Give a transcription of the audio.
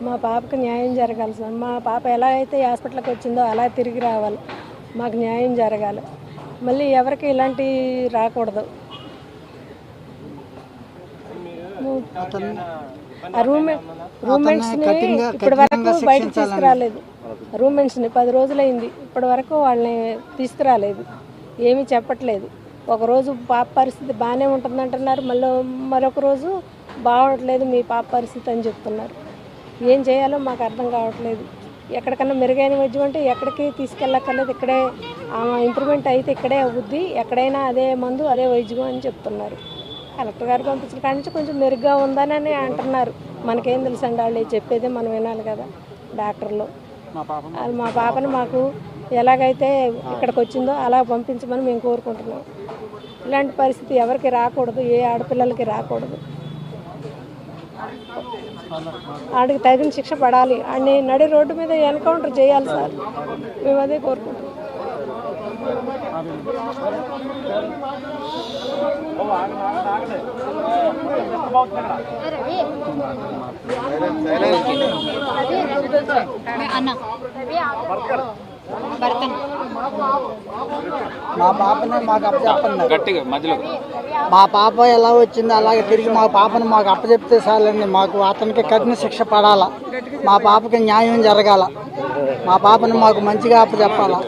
మా పాపకు న్యాయం జరగాలి సార్. మా పాప ఎలా అయితే హాస్పిటల్కి వచ్చిందో అలా తిరిగి రావాలి. మాకు న్యాయం జరగాలి. మళ్ళీ ఎవరికి ఇలాంటి రాకూడదు. ఆ రూమ్మేట్స్ని ఇప్పటి వరకు బయటకు తీసుకురాలేదు. రూమ్మేట్స్ని 10 రోజులైంది, ఇప్పటి వరకు వాళ్ళని తీసుకురాలేదు, ఏమీ చెప్పట్లేదు. ఒకరోజు పాప పరిస్థితి బాగానే ఉంటుందంటున్నారు, మరొక రోజు బాగోట్లేదు మీ పాప పరిస్థితి అని చెప్తున్నారు. ఏం చేయాలో మాకు అర్థం కావట్లేదు. ఎక్కడికన్నా మెరుగైన వైద్యం అంటే ఎక్కడికి తీసుకెళ్ళక్కర్లేదు, ఇక్కడే ఇంప్రూవ్మెంట్ అయితే ఇక్కడే అవుద్ది, ఎక్కడైనా అదే మందు అదే వైద్యం అని చెప్తున్నారు. కలెక్టర్ గారు పంపించిన కాడి నుంచి కొంచెం మెరుగ్గా ఉందని అంటున్నారు. మనకేం తెలుసండి, వాళ్ళు చెప్పేదే మనం వినాలి కదా. డాక్టర్లు అది మా పాపను మాకు ఎలాగైతే ఇక్కడికి వచ్చిందో అలా పంపించమని మేము కోరుకుంటున్నాం. ఇలాంటి పరిస్థితి ఎవరికి రాకూడదు, ఏ ఆడపిల్లలకి రాకూడదు. ఆడికి తగిన శిక్ష పడాలి. ఆడిని నడి రోడ్డు మీద ఎన్కౌంటర్ చేయాలి సార్. మేము అదే కోరుకుంటున్నాం. మా పాపని మాకు అప్పచెప్పండి. మా పాప ఎలా వచ్చిందో అలాగే తిరిగి మా పాపను మాకు అప్పచెప్తే చాలండి. మాకు అతనికి కఠిన శిక్ష పడాలా, మా పాపకి న్యాయం జరగాల, మా పాపను మాకు మంచిగా అప్పచెప్పాలా.